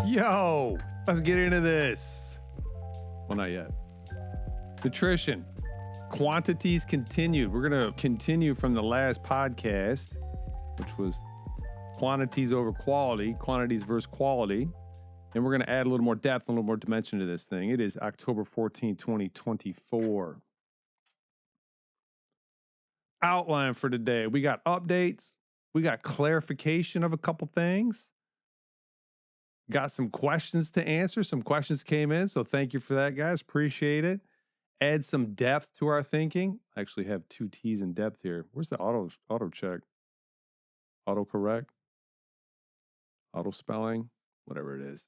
Yo, let's get into this. Well, not yet. Nutrition. Quantities continued. We're going to continue from the last podcast, which was quantities over quality, quantities versus quality. And we're going to add a little more depth, a little more dimension to this thing. It is October 14, 2024. Outline for today. We got updates. We got clarification of a couple things. Got some questions to answer. Some questions came in, so thank you for that, guys. Appreciate it. Add some depth to our thinking. I actually have two T's in depth here. Where's the auto check? Auto correct? Auto spelling? Whatever it is.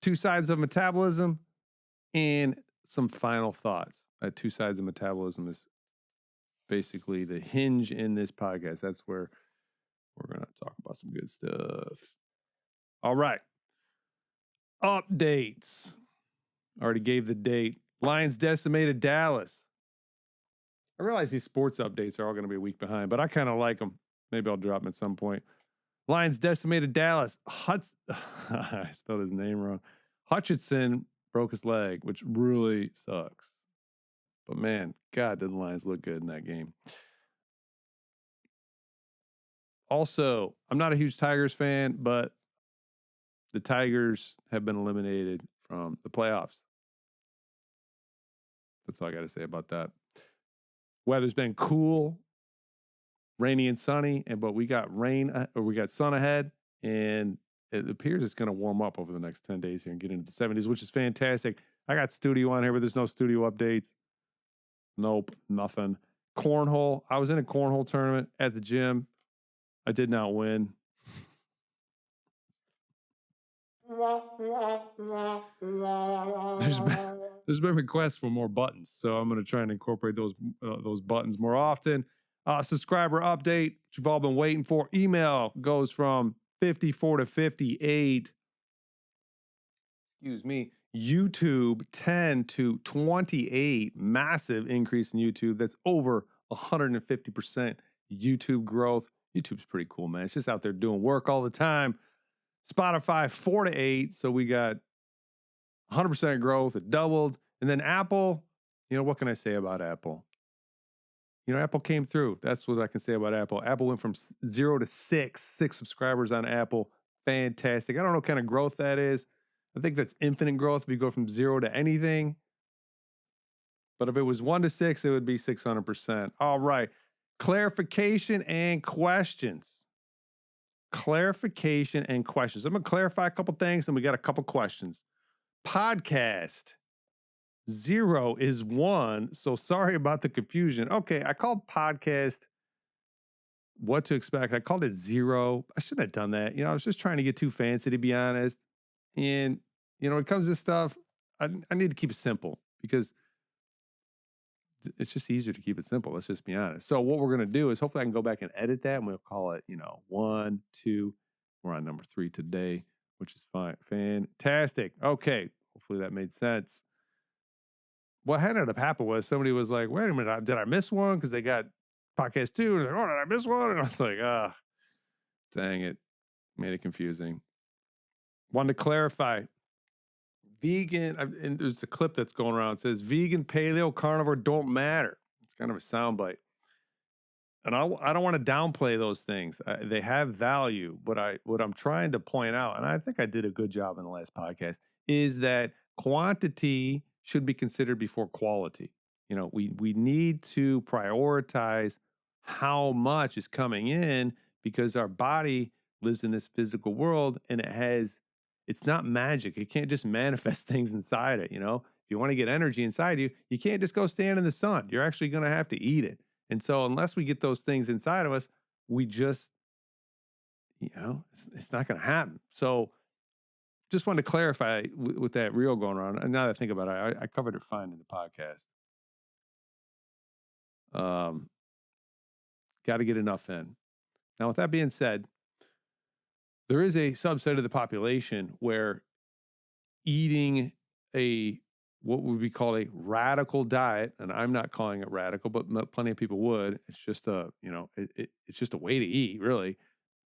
Two sides of metabolism and some final thoughts. Two sides of metabolism is basically the hinge in this podcast. That's where we're going to talk about some good stuff. All right. Updates. Already gave the date. Lions decimated Dallas. I realize these sports updates are all going to be a week behind, but I kind of like them. Maybe I'll drop them at some point. Lions decimated Dallas. I spelled his name wrong. Hutchinson broke his leg, which really sucks. But man, God, did the Lions look good in that game. Also, I'm not a huge Tigers fan, but the Tigers have been eliminated from the playoffs. That's all I got to say about that. Weather's been cool, rainy and sunny, but we got sun ahead, and it appears it's going to warm up over the next 10 days here and get into the 70s, which is fantastic. I got studio on here, but there's no studio updates. Nope, nothing. Cornhole. I was in a cornhole tournament at the gym. I did not win. There's been requests for more buttons, so I'm going to try and incorporate those buttons more often. Subscriber update, which you've all been waiting for. Email goes from 54 to 58. Excuse me. YouTube 10 to 28. Massive increase in YouTube. That's over 150% YouTube growth. YouTube's pretty cool, man. It's just out there doing work all the time. Spotify 4 to 8. So we got 100% growth. It doubled. And then Apple, what can I say about Apple? Apple came through. That's what I can say about Apple. Apple went from 0 to 6 subscribers on Apple. Fantastic. I don't know what kind of growth that is. I think that's infinite growth if you go from 0 to anything. But if it was 1 to 6, it would be 600%. All right. Clarification and questions. Clarification and questions. I'm going to clarify a couple things, and we got a couple questions. Podcast 0 is 1, so sorry about the confusion. Okay, I called podcast what to expect. I called it 0. I shouldn't have done that. I was just trying to get too fancy, to be honest. And, when it comes to stuff, I need to keep it simple because it's just easier to keep it simple. Let's just be honest. So what we're going to do is hopefully I can go back and edit that, and we'll call it, 1, 2. We're on number 3 today, which is fine. Fantastic. Okay. Hopefully that made sense. What ended up happening was somebody was like, wait a minute, did I miss one? Because they got podcast 2. And they're like, oh, did I miss one? And I was like, dang it. Made it confusing. Wanted to clarify. Vegan, and there's a clip that's going around. It says, vegan, paleo, carnivore don't matter. It's kind of a soundbite. And I don't want to downplay those things. They have value. But what I'm trying to point out, and I think I did a good job in the last podcast, is that quantity should be considered before quality. We need to prioritize how much is coming in because our body lives in this physical world and it's not magic. You can't just manifest things inside it. If you want to get energy inside you, you can't just go stand in the sun. You're actually going to have to eat it. And so unless we get those things inside of us, we just, it's not going to happen. So just wanted to clarify with that reel going around. And now that I think about it, I covered it fine in the podcast. Got to get enough in. Now, with that being said, there is a subset of the population where eating what would be called a radical diet, and I'm not calling it radical, but plenty of people would. It's just it's just a way to eat, really.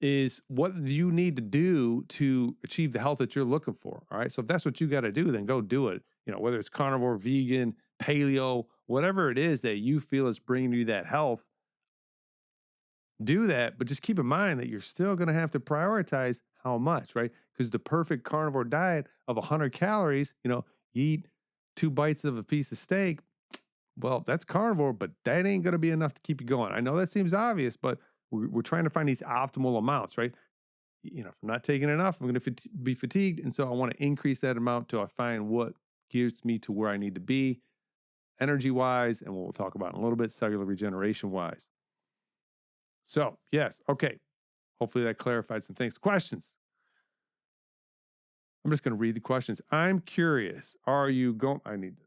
is what do you need to do to achieve the health that you're looking for? All right. So if that's what you got to do, then go do it. Whether it's carnivore, vegan, paleo, whatever it is that you feel is bringing you that health, do that. But just keep in mind that you're still going to have to prioritize how much, right? Because the perfect carnivore diet of 100 calories, you eat 2 bites of a piece of steak. Well, that's carnivore, but that ain't going to be enough to keep you going. I know that seems obvious, but we're trying to find these optimal amounts, right? If I'm not taking enough, I'm going to be fatigued. And so I want to increase that amount till I find what gets me to where I need to be energy wise. And we'll talk about in a little bit, cellular regeneration wise. So, yes. Okay. Hopefully that clarified some things. Questions. I'm just going to read the questions. I'm curious. Are you going? I need to,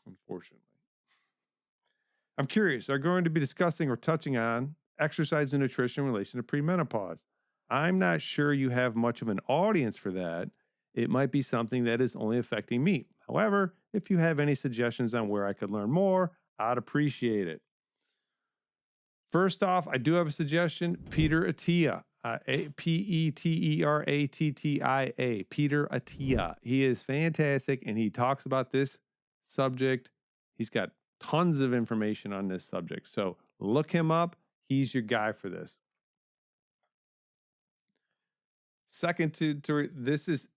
unfortunately. I'm curious. Are you going to be discussing or touching on exercise and nutrition in relation to premenopause? I'm not sure you have much of an audience for that. It might be something that is only affecting me. However, if you have any suggestions on where I could learn more, I'd appreciate it. First off, I do have a suggestion. Peter Attia, Peteratia, Peter Attia. He is fantastic, and he talks about this subject. He's got tons of information on this subject. So look him up. He's your guy for this. Second to this is,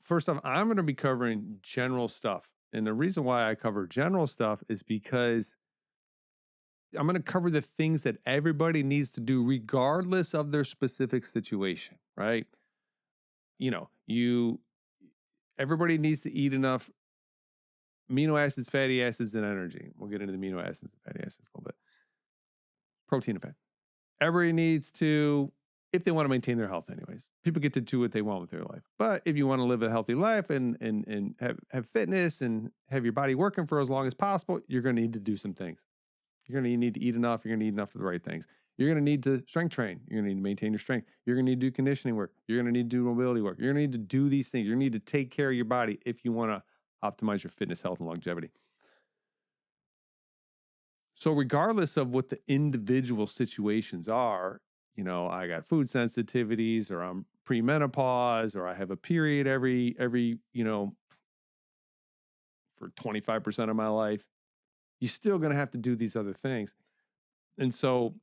first off, I'm going to be covering general stuff. And the reason why I cover general stuff is because I'm going to cover the things that everybody needs to do regardless of their specific situation, right? Everybody needs to eat enough amino acids, fatty acids, and energy. We'll get into the amino acids and fatty acids a little bit. Protein and fat. Everybody needs to, if they want to maintain their health anyways. People get to do what they want with their life. But if you want to live a healthy life and have fitness and have your body working for as long as possible, you're going to need to do some things. You're going to need to eat enough. You're going to eat enough of the right things. You're going to need to strength train. You're going to need to maintain your strength. You're going to need to do conditioning work. You're going to need to do mobility work. You're going to need to do these things. You're going to need to take care of your body if you want to optimize your fitness, health, and longevity. So regardless of what the individual situations are, I got food sensitivities, or I'm premenopause, or I have a period every for 25% of my life, you're still going to have to do these other things. And so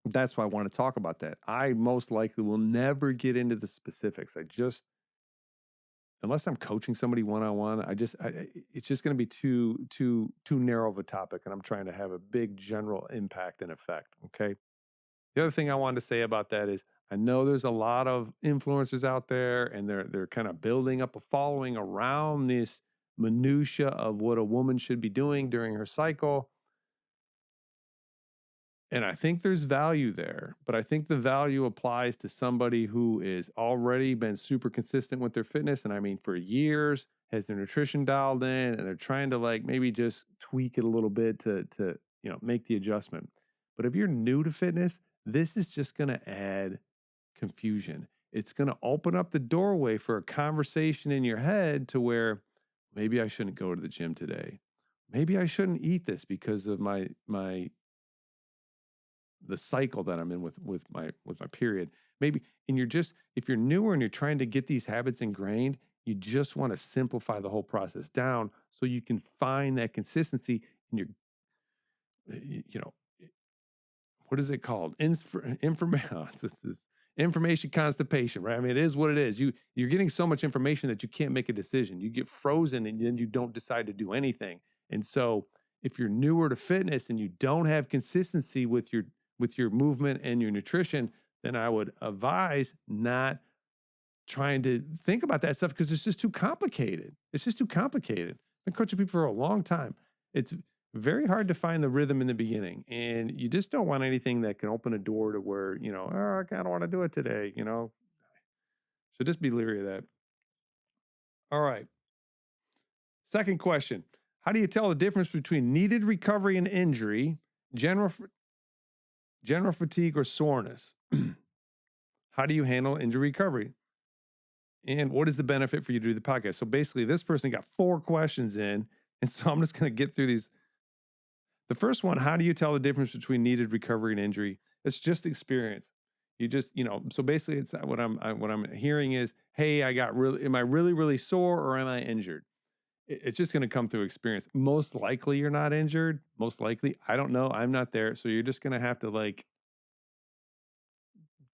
that's why I want to talk about that. I most likely will never get into the specifics. Unless I'm coaching somebody one-on-one, it's just going to be too narrow of a topic, and I'm trying to have a big general impact and effect. Okay. The other thing I wanted to say about that is I know there's a lot of influencers out there, and they're kind of building up a following around this minutia of what a woman should be doing during her cycle. And I think there's value there, but I think the value applies to somebody who is already been super consistent with their fitness. And I mean, for years, has their nutrition dialed in, and they're trying to maybe just tweak it a little bit to make the adjustment. But if you're new to fitness, this is just going to add confusion. It's going to open up the doorway for a conversation in your head to where maybe I shouldn't go to the gym today. Maybe I shouldn't eat this because of the cycle that I'm in with my period. Maybe, and if you're newer and you're trying to get these habits ingrained, you just want to simplify the whole process down so you can find that consistency in your, what is it called? Information constipation, right? I mean, it is what it is. You're getting so much information that you can't make a decision. You get frozen, and then you don't decide to do anything. And so if you're newer to fitness and you don't have consistency with your movement and your nutrition, then I would advise not trying to think about that stuff, because it's just too complicated. It's just too complicated. I've been coaching people for a long time. It's very hard to find the rhythm in the beginning, and you just don't want anything that can open a door to where, I kind of want to do it today, So just be leery of that. All right. Second question. How do you tell the difference between needed recovery and injury, general fatigue, or soreness? How do you handle injury recovery? And what is the benefit for you to do the podcast? So basically, this person got 4 questions in, and so I'm just going to get through these. The first one, how do you tell the difference between needed recovery and injury? It's just experience. You just, so basically it's what I'm hearing is, hey, am I really, really sore or am I injured? It's just going to come through experience. Most likely you're not injured. Most likely, I don't know. I'm not there. So you're just going to have to like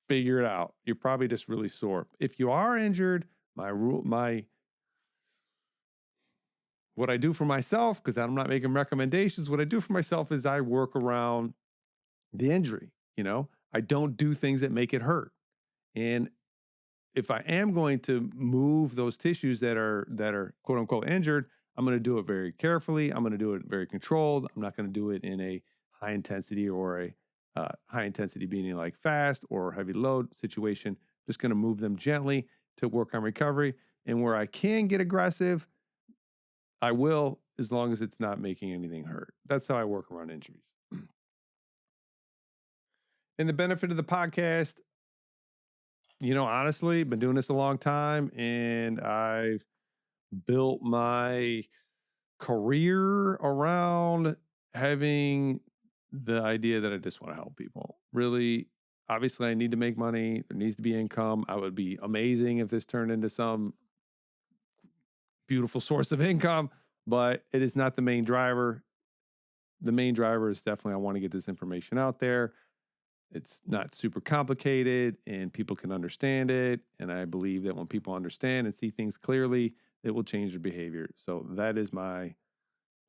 figure it out. You're probably just really sore. If you are injured, what I do for myself, because I'm not making recommendations, what I do for myself is I work around the injury. I don't do things that make it hurt. And if I am going to move those tissues that are quote unquote injured, I'm going to do it very carefully. I'm going to do it very controlled. I'm not going to do it in a high intensity or a high intensity meaning like fast or heavy load situation. Just going to move them gently to work on recovery. And where I can get aggressive, I will, as long as it's not making anything hurt. That's how I work around injuries. And the benefit of the podcast, honestly, been doing this a long time and I've built my career around having the idea that I just want to help people. Really, obviously, I need to make money. There needs to be income. I would be amazing if this turned into some beautiful source of income, but it is not the main driver. The main driver is definitely I want to get this information out there. It's not super complicated and people can understand it. And I believe that when people understand and see things clearly, it will change their behavior. So that is why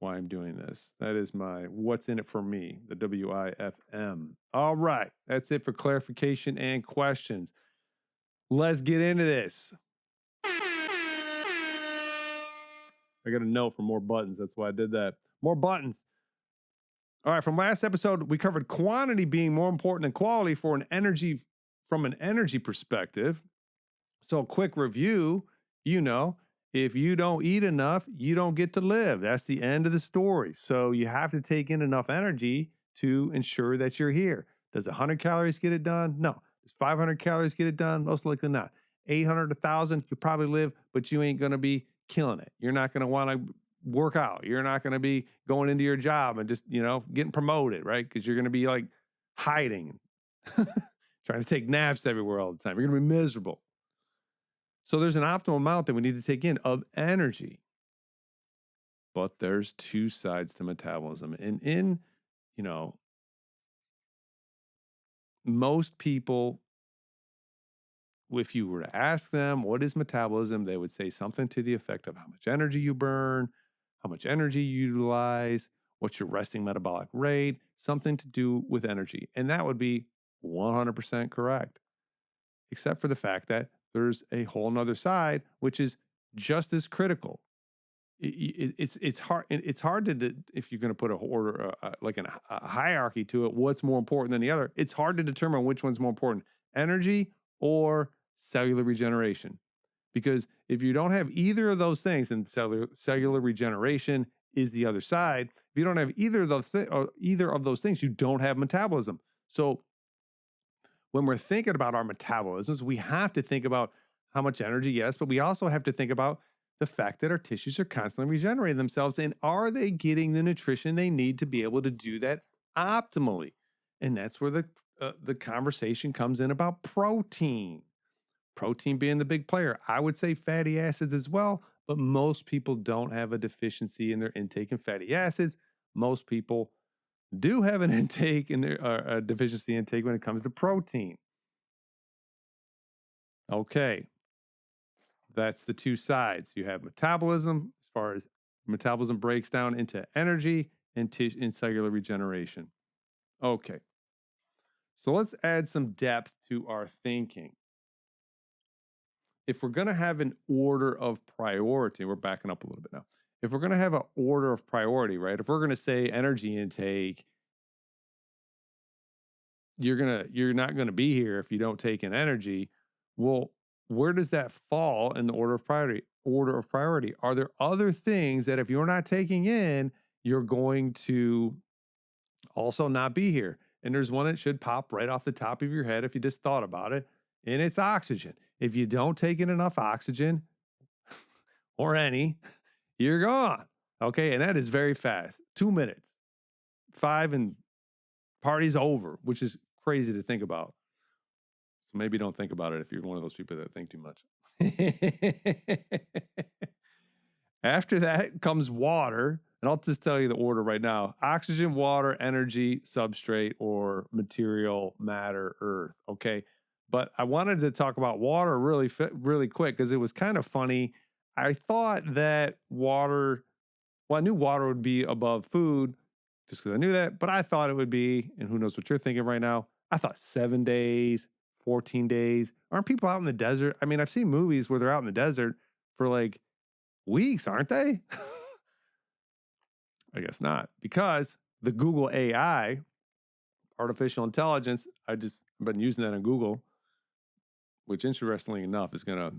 I'm doing this. That is my what's in it for me, the WIFM. All right. That's it for clarification and questions. Let's get into this. I got a note for more buttons. That's why I did that. More buttons. All right, from last episode, we covered quantity being more important than quality from an energy perspective. So, quick review, if you don't eat enough, you don't get to live. That's the end of the story. So, you have to take in enough energy to ensure that you're here. Does 100 calories get it done? No. Does 500 calories get it done? Most likely not. 800, 1,000, you probably live, but you ain't going to be killing it. You're not going to want to work out. You're not going to be going into your job and just, getting promoted, right? Because you're going to be like hiding, trying to take naps everywhere all the time. You're going to be miserable. So there's an optimal amount that we need to take in of energy. But there's two sides to metabolism. And most people, if you were to ask them, what is metabolism? They would say something to the effect of how much energy you burn, how much energy you utilize, what's your resting metabolic rate, something to do with energy. And that would be 100% correct, except for the fact that there's a whole nother side, which is just as critical. It's hard. It's hard to, if you're going to put a order, like a hierarchy to it, what's more important than the other. It's hard to determine which one's more important, energy or cellular regeneration. Because if you don't have either of those things, and cellular regeneration is the other side, if you don't have either of those things, you don't have metabolism. So when we're thinking about our metabolisms, we have to think about how much energy, yes, but we also have to think about the fact that our tissues are constantly regenerating themselves. And are they getting the nutrition they need to be able to do that optimally? And that's where the conversation comes in about protein. Protein being the big player. I would say fatty acids as well, but most people don't have a deficiency in their intake in fatty acids. Most people do have an intake in their a deficiency intake when it comes to protein. Okay, that's the two sides. You have metabolism, as far as metabolism breaks down into energy and cellular regeneration. Okay, so let's add some depth to our thinking. If we're going to have an order of priority, we're backing up a little bit now. If we're going to have an order of priority, right? If we're going to say energy intake, you're not going to be here if you don't take in energy. Well, where does that fall in the order of priority? Are there other things that if you're not taking in, you're going to also not be here? And there's one that should pop right off the top of your head if you just thought about it, and it's oxygen. If you don't take in enough oxygen or any, you're gone. Okay. And that is very fast. 2 minutes. 5 and party's over, which is crazy to think about. So maybe don't think about it if you're one of those people that think too much. After that comes water, and I'll just tell you the order right now: oxygen, water, energy, substrate, or material, matter, earth. Okay. But I wanted to talk about water really quick because it was kind of funny. I thought that water, well, I knew water would be above food just because I knew that, but I thought it would be, and who knows what you're thinking right now. I thought 7 days, 14 days. Aren't people out in the desert? I mean, I've seen movies where they're out in the desert for like weeks, aren't they? I guess not, because the Google AI, artificial intelligence, I've been using that on Google, which interestingly enough is going to,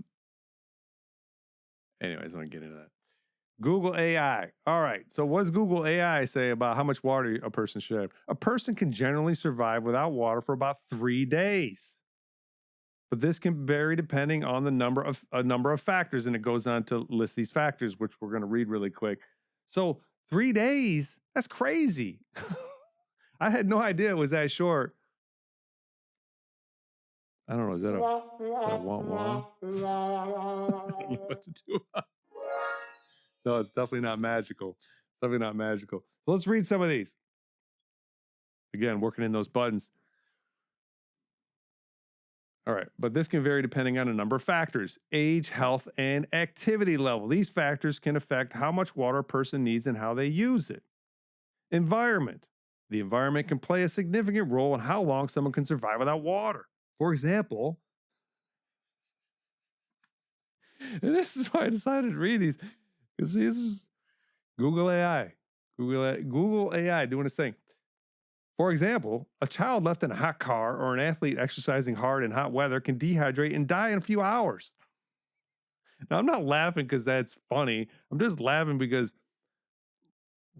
anyways, I'm going to get into that. Google AI. All right. So what does Google AI say about how much water a person should have? A person can generally survive without water for about 3 days. But this can vary depending on the number of factors, and it goes on to list these factors, which we're going to read really quick. So 3 days, that's crazy. I had no idea it was that short. I don't know. Is that a wah-wah? I don't know what to do about it. No, it's definitely not magical. Definitely not magical. So let's read some of these. Again, working in those buttons. All right, but this can vary depending on a number of factors: age, health, and activity level. These factors can affect how much water a person needs and how they use it. Environment. The environment can play a significant role in how long someone can survive without water. For example, and this is why I decided to read these, because this is Google AI. Google AI doing its thing. For example, a child left in a hot car or an athlete exercising hard in hot weather can dehydrate and die in a few hours. Now, I'm not laughing because that's funny. I'm just laughing because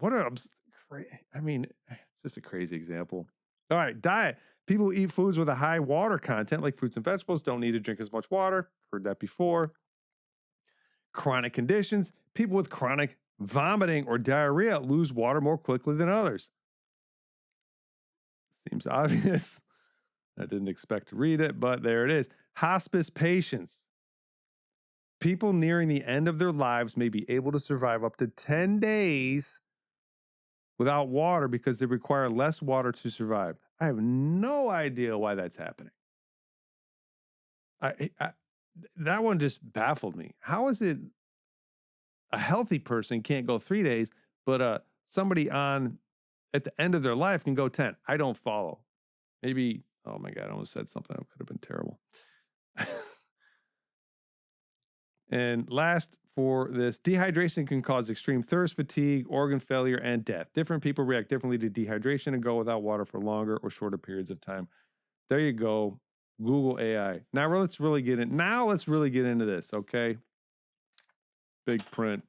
I mean, it's just a crazy example. All right, diet. People who eat foods with a high water content, like fruits and vegetables, don't need to drink as much water. Heard that before. Chronic conditions. People with chronic vomiting or diarrhea lose water more quickly than others. Seems obvious. I didn't expect to read it, but there it is. Hospice patients. People nearing the end of their lives may be able to survive up to 10 days without water because they require less water to survive. I have no idea why that's happening. That one just baffled me. How is it a healthy person can't go 3 days, but somebody at the end of their life can go 10? I don't follow. Maybe, oh my God, I almost said something that could have been terrible. And last for this, dehydration can cause extreme thirst, fatigue, organ failure, and death. Different people react differently to dehydration and go without water for longer or shorter periods of time. There you go. Google AI. Now let's really get into this, okay? Big print.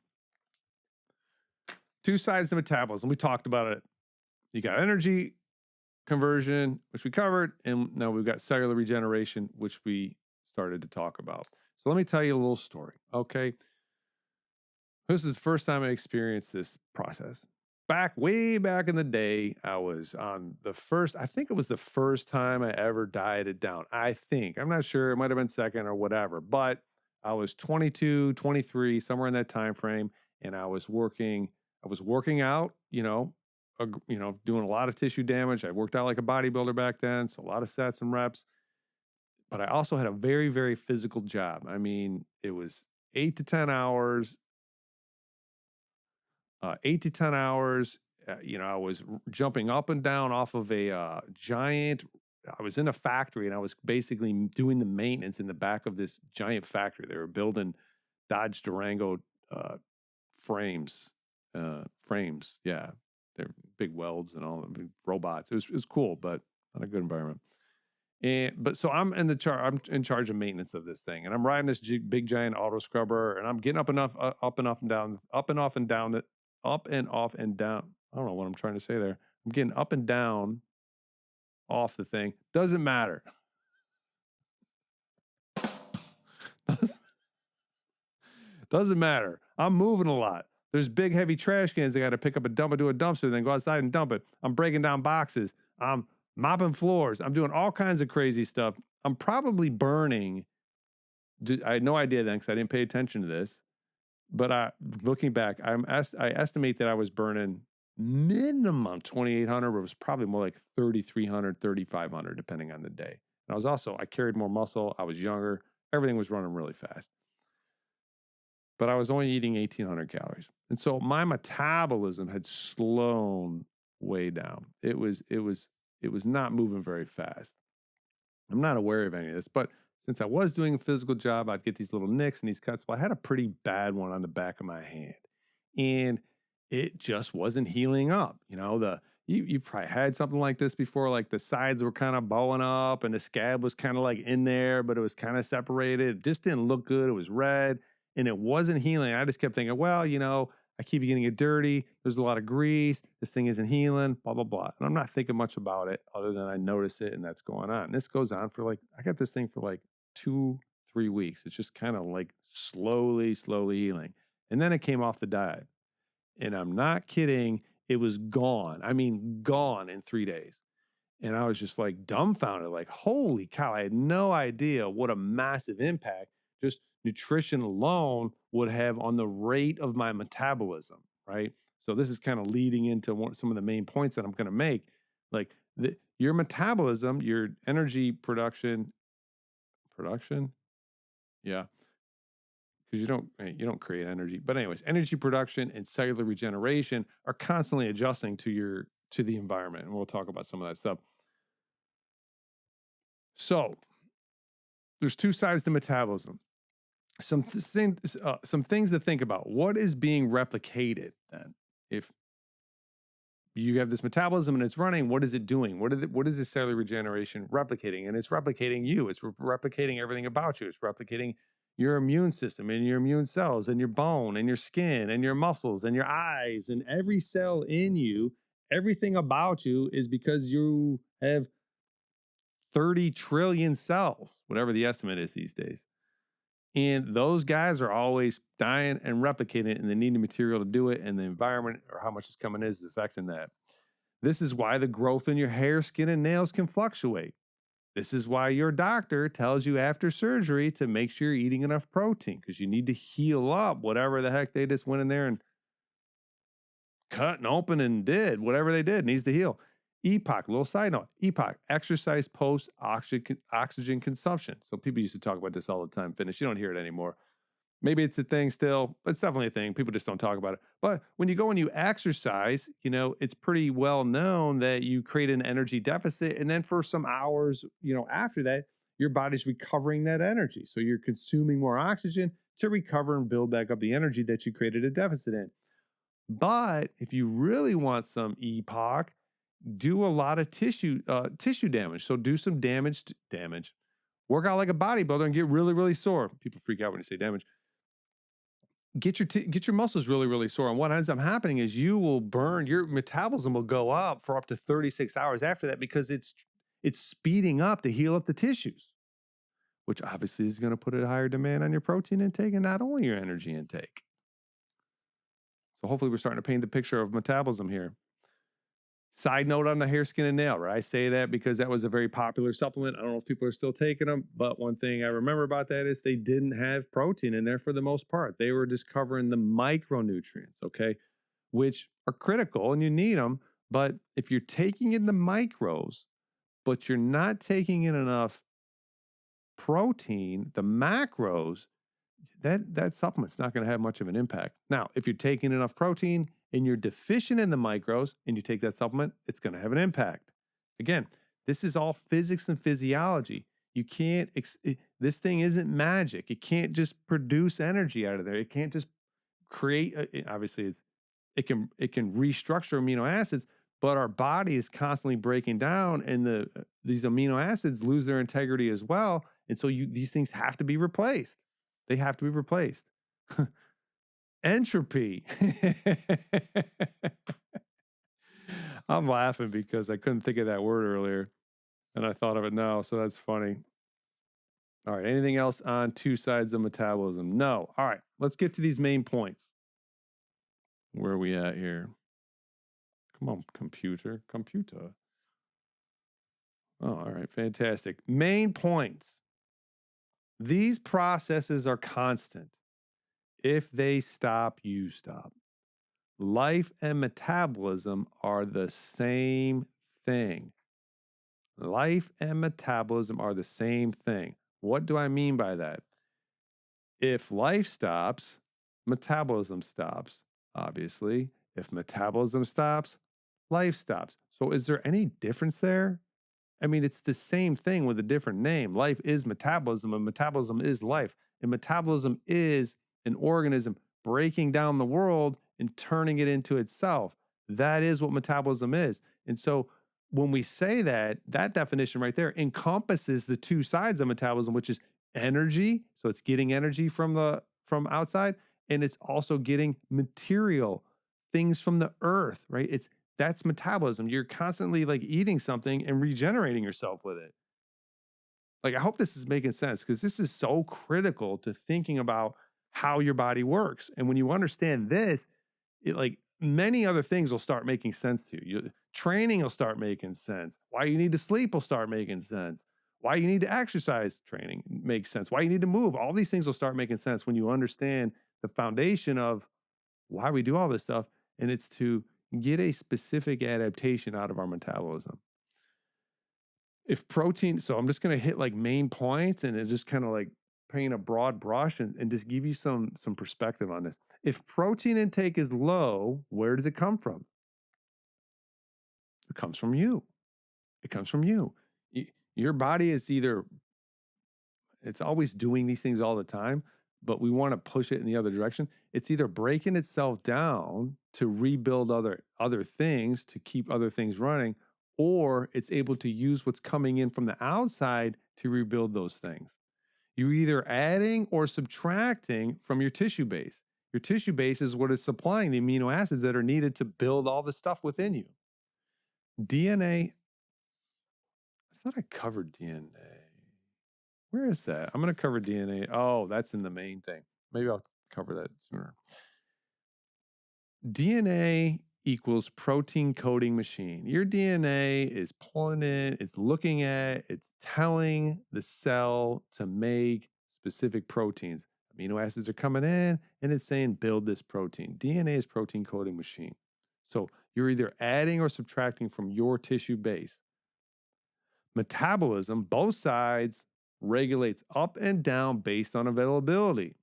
2 sides to metabolism. We talked about it. You got energy conversion, which we covered, and now we've got cellular regeneration, which we started to talk about. So let me tell you a little story, okay? This is the first time I experienced this process. Way back in the day, I was on I think it was the first time I ever dieted down. I'm not sure, it might have been second or whatever, but I was 22, 23, somewhere in that time frame, and I was working out, doing a lot of tissue damage. I worked out like a bodybuilder back then, so a lot of sets and reps. But I also had a very, very physical job. I mean, it was 8 to 10 hours. 8 to 10 hours. I was jumping up and down off of a giant. I was in a factory and I was basically doing the maintenance in the back of this giant factory. They were building Dodge Durango frames. Yeah, they're big welds and all, robots. It was cool, but not a good environment. But so I'm in charge of maintenance of this thing, and I'm riding this big giant auto scrubber, and I'm getting up and off and down. I don't know what I'm trying to say there. I'm getting up and down off the thing. Doesn't matter. Doesn't matter. I'm moving a lot. There's big, heavy trash cans I got to pick up and dump into a dumpster, then go outside and dump it. I'm breaking down boxes. I'm mopping floors. I'm doing all kinds of crazy stuff. I'm probably burning. I had no idea then because I didn't pay attention to this. But looking back, I estimate that I was burning minimum 2,800, but it was probably more like 3,300, 3,500, depending on the day. And I carried more muscle. I was younger. Everything was running really fast. But I was only eating 1,800 calories. And so my metabolism had slowed way down. It was not moving very fast. I'm not aware of any of this, but since I was doing a physical job, I'd get these little nicks and these cuts. Well, I had a pretty bad one on the back of my hand, and it just wasn't healing up. You've probably had something like this before, like the sides were kind of bowing up and the scab was kind of like in there, but it was kind of separated. It just didn't look good. It was red and it wasn't healing. I just kept thinking, well, I keep getting it dirty. There's a lot of grease. This thing isn't healing, blah, blah, blah. And I'm not thinking much about it other than I notice it and that's going on. And this goes on for I got this thing for like 2-3 weeks. It's just kind of like slowly healing. And then it came off the diet. And I'm not kidding. It was gone. I mean, gone in 3 days. And I was just like dumbfounded, like, holy cow, I had no idea what a massive impact just nutrition alone would have on the rate of my metabolism, right? So this is kind of leading into some of the main points that I'm going to make. Like your metabolism, your energy production, yeah, because you don't create energy. But anyways, energy production and cellular regeneration are constantly adjusting to the environment, and we'll talk about some of that stuff. So there's two sides to metabolism. Some things to think about. What is being replicated then? If you have this metabolism and it's running, what is it doing? What is this cellular regeneration replicating? And it's replicating you. It's replicating everything about you. It's replicating your immune system and your immune cells and your bone and your skin and your muscles and your eyes and every cell in you. Everything about you is because you have 30 trillion cells, whatever the estimate is these days. And those guys are always dying and replicating it, and they need the material to do it, and the environment or how much is coming is affecting that. This is why the growth in your hair, skin, and nails can fluctuate. This is why your doctor tells you after surgery to make sure you're eating enough protein because you need to heal up whatever the heck they just went in there and cut and open and did. Whatever they did needs to heal. EPOC, little side note, EPOC, exercise post oxygen consumption. So people used to talk about this all the time, fitness. You don't hear it anymore. Maybe it's a thing still, but it's definitely a thing. People just don't talk about it. But when you go and you exercise, it's pretty well known that you create an energy deficit. And then for some hours, after that, your body's recovering that energy. So you're consuming more oxygen to recover and build back up the energy that you created a deficit in. But if you really want some EPOC, do a lot of tissue damage. So do some damage. Work out like a bodybuilder and get really, really sore. People freak out when you say damage. Get your muscles really, really sore. And what ends up happening is you will burn, your metabolism will go up for up to 36 hours after that because it's speeding up to heal up the tissues, which obviously is going to put a higher demand on your protein intake and not only your energy intake. So hopefully we're starting to paint the picture of metabolism here. Side note on the hair, skin, and nail, right? I say that because that was a very popular supplement. I don't know if people are still taking them, but one thing I remember about that is they didn't have protein in there for the most part. They were just covering the micronutrients, okay, which are critical and you need them. But if you're taking in the micros, but you're not taking in enough protein, the macros, that supplement's not going to have much of an impact. Now, if you're taking enough protein and you're deficient in the micros and you take that supplement, it's going to have an impact. Again, this is all physics and physiology. You can't, this thing isn't magic. It can't just produce energy out of there. It can't just create, obviously it can restructure amino acids, but our body is constantly breaking down and these amino acids lose their integrity as well. And so these things have to be replaced. They have to be replaced. Entropy. I'm laughing because I couldn't think of that word earlier and I thought of it now. So that's funny. All right. Anything else on two sides of metabolism? No. All right. Let's get to these main points. Where are we at here? Come on, computer. Oh, all right, fantastic. Main points. These processes are constant. If they stop, you stop. Life and metabolism are the same thing. Life and metabolism are the same thing. What do I mean by that? If life stops, metabolism stops, obviously. If metabolism stops, life stops. So, is there any difference there? I mean, it's the same thing with a different name. Life is metabolism, and metabolism is life. And metabolism is an organism breaking down the world and turning it into itself. That is what metabolism is. And so when we say that, that definition right there encompasses the two sides of metabolism, which is energy. So it's getting energy from outside, and it's also getting material, things from the earth, right? That's metabolism. You're constantly like eating something and regenerating yourself with it. Like, I hope this is making sense because this is so critical to thinking about how your body works. And when you understand this, it like many other things will start making sense to you. Training will start making sense. Why you need to sleep will start making sense. Why you need to exercise training makes sense. Why you need to move. All these things will start making sense when you understand the foundation of why we do all this stuff. And it's to get a specific adaptation out of our metabolism. If protein, so I'm just going to hit like main points and it just kind of like paint a broad brush and just give you some perspective on this. If protein intake is low, where does it come from? It comes from you. It comes from you. Your body is either, it's always doing these things all the time, but we want to push it in the other direction. It's either breaking itself down to rebuild other things to keep other things running, or it's able to use what's coming in from the outside to rebuild those things. You're either adding or subtracting from your tissue base. Your tissue base is what is supplying the amino acids that are needed to build all the stuff within you. DNA, I thought I covered DNA. Where is that? I'm going to cover DNA. Oh, that's in the main thing. Maybe I'll cover that sooner. DNA equals protein coding machine. Your DNA is pulling in, it's looking at, it's telling the cell to make specific proteins. Amino acids are coming in and it's saying build this protein. DNA is protein coding machine. So you're either adding or subtracting from your tissue base. Metabolism, both sides, regulates up and down based on availability.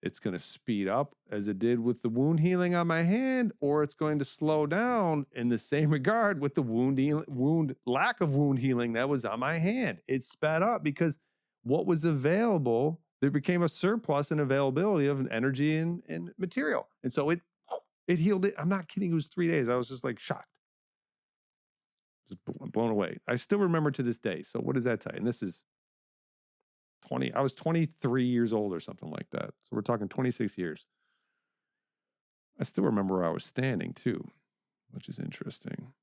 It's going to speed up as it did with the wound healing on my hand, or it's going to slow down in the same regard with the lack of wound healing that was on my hand. It sped up because what was available, there became a surplus in availability of energy and material. And so it healed it. I'm not kidding. It was 3 days. I was just like shocked. Just blown away. I still remember to this day. So what does that tell you? And this is I was 23 years old or something like that. So we're talking 26 years. I still remember where I was standing too, which is interesting.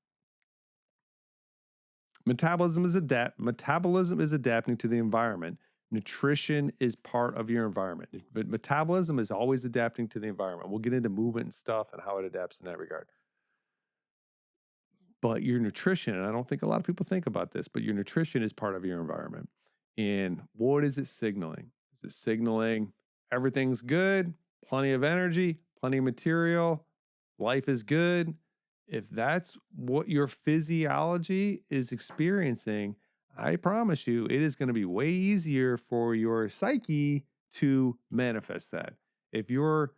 Metabolism is adapting to the environment. Nutrition is part of your environment. But metabolism is always adapting to the environment. We'll get into movement and stuff and how it adapts in that regard. But your nutrition, and I don't think a lot of people think about this, but your nutrition is part of your environment. And what is it signaling? Is it signaling everything's good, plenty of energy, plenty of material, life is good? If that's what your physiology is experiencing, I promise you, it is going to be way easier for your psyche to manifest that. If your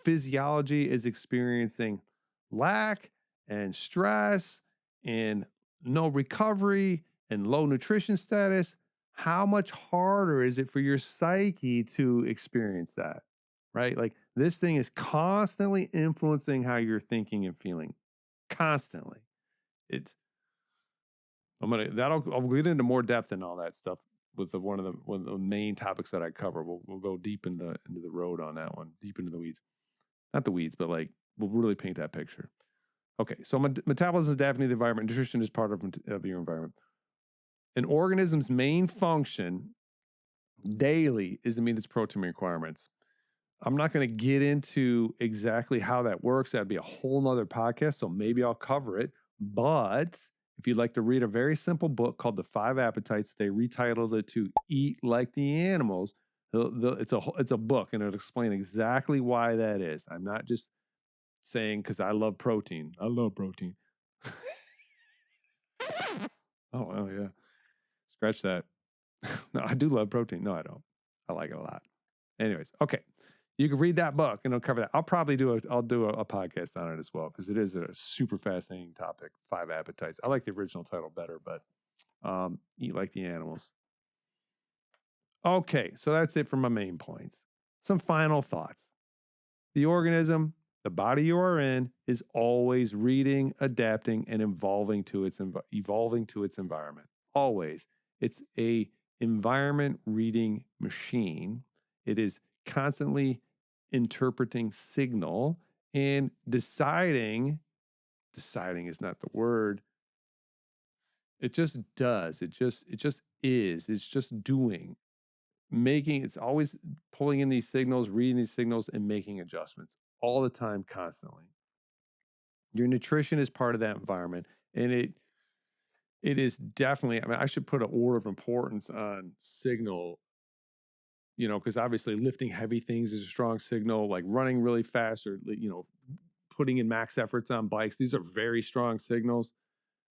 physiology is experiencing lack and stress and no recovery and low nutrition status, how much harder is it for your psyche to experience that? Right? Like this thing is constantly influencing how you're thinking and feeling. Constantly. I'll get into more depth and all that stuff with one of the main topics that I cover. We'll go deep into the road on that one, deep into the weeds. Not the weeds, but like we'll really paint that picture. Okay, so metabolism is adapting to the environment. Nutrition is part of your environment. An organism's main function daily is to meet its protein requirements. I'm not going to get into exactly how that works. That'd be a whole nother podcast. So maybe I'll cover it. But if you'd like to read a very simple book called The Five Appetites, they retitled it to Eat Like the Animals. It's a book, and it'll explain exactly why that is. I'm not just saying because I love protein. I love protein. Oh, yeah. Scratch that. No, I do love protein. No, I don't. I like it a lot. Anyways, okay. You can read that book and it'll cover that. I'll do a podcast on it as well because it is a super fascinating topic. Five Appetites. I like the original title better, but Eat Like the Animals. Okay, so that's it for my main points. Some final thoughts. The organism, the body you are in, is always reading, adapting, and evolving to its environment. Always. It's a environment reading machine. It is constantly interpreting signal and deciding is not the word. It just does. It just is. It's just doing. It's always pulling in these signals, reading these signals, and making adjustments all the time, constantly. Your nutrition is part of that environment, and it is definitely, I mean, I should put an order of importance on signal, because obviously lifting heavy things is a strong signal, like running really fast or, putting in max efforts on bikes. These are very strong signals.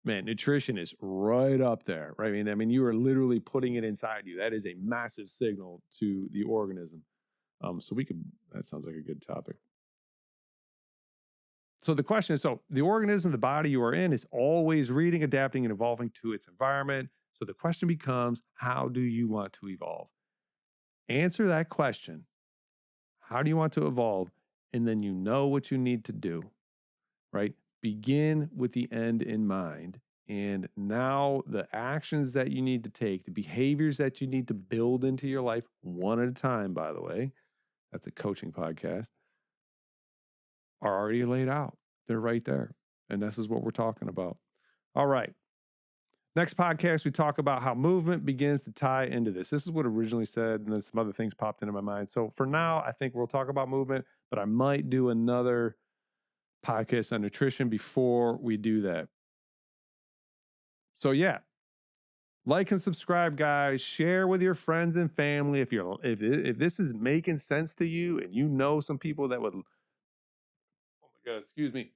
Man, nutrition is right up there, right? I mean, you are literally putting it inside you. That is a massive signal to the organism. That sounds like a good topic. So the question is, the organism, the body you are in, is always reading, adapting, and evolving to its environment. So the question becomes, how do you want to evolve? Answer that question. How do you want to evolve? And then you know what you need to do, right? Begin with the end in mind. And now the actions that you need to take, the behaviors that you need to build into your life, one at a time, by the way, that's a coaching podcast, are already laid out. They're right there. And this is what we're talking about. All right. Next podcast, we talk about how movement begins to tie into this. This is what originally said, and then some other things popped into my mind. So for now, I think we'll talk about movement, but I might do another podcast on nutrition before we do that. So yeah, like and subscribe, guys. Share with your friends and family if this is making sense to you, and you know some people that would, oh my God, excuse me,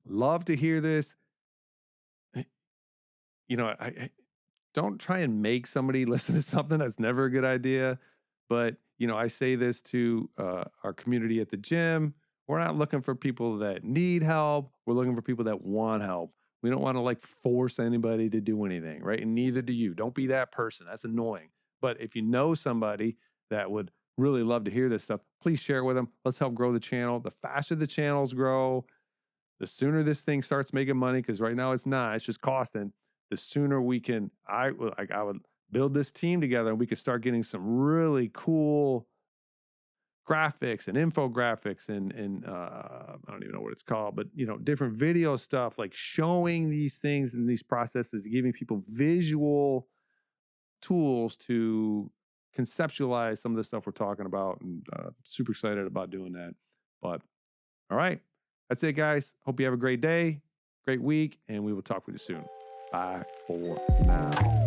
love to hear this. I don't try and make somebody listen to something. That's never a good idea. But, I say this to our community at the gym. We're not looking for people that need help. We're looking for people that want help. We don't want to force anybody to do anything, right? And neither do you. Don't be that person. That's annoying. But if you know somebody that would really love to hear this stuff, please share it with them. Let's help grow the channel. The faster the channels grow, the sooner this thing starts making money, because right now it's not. It's just costing. The sooner we can, I would build this team together and we could start getting some really cool graphics and infographics and I don't even know what it's called, but different video stuff, like showing these things and these processes, giving people visual tools to conceptualize some of the stuff we're talking about, and super excited about doing that. But all right, that's it, guys. Hope you have a great day, great week, and we will talk with you soon. Bye for now.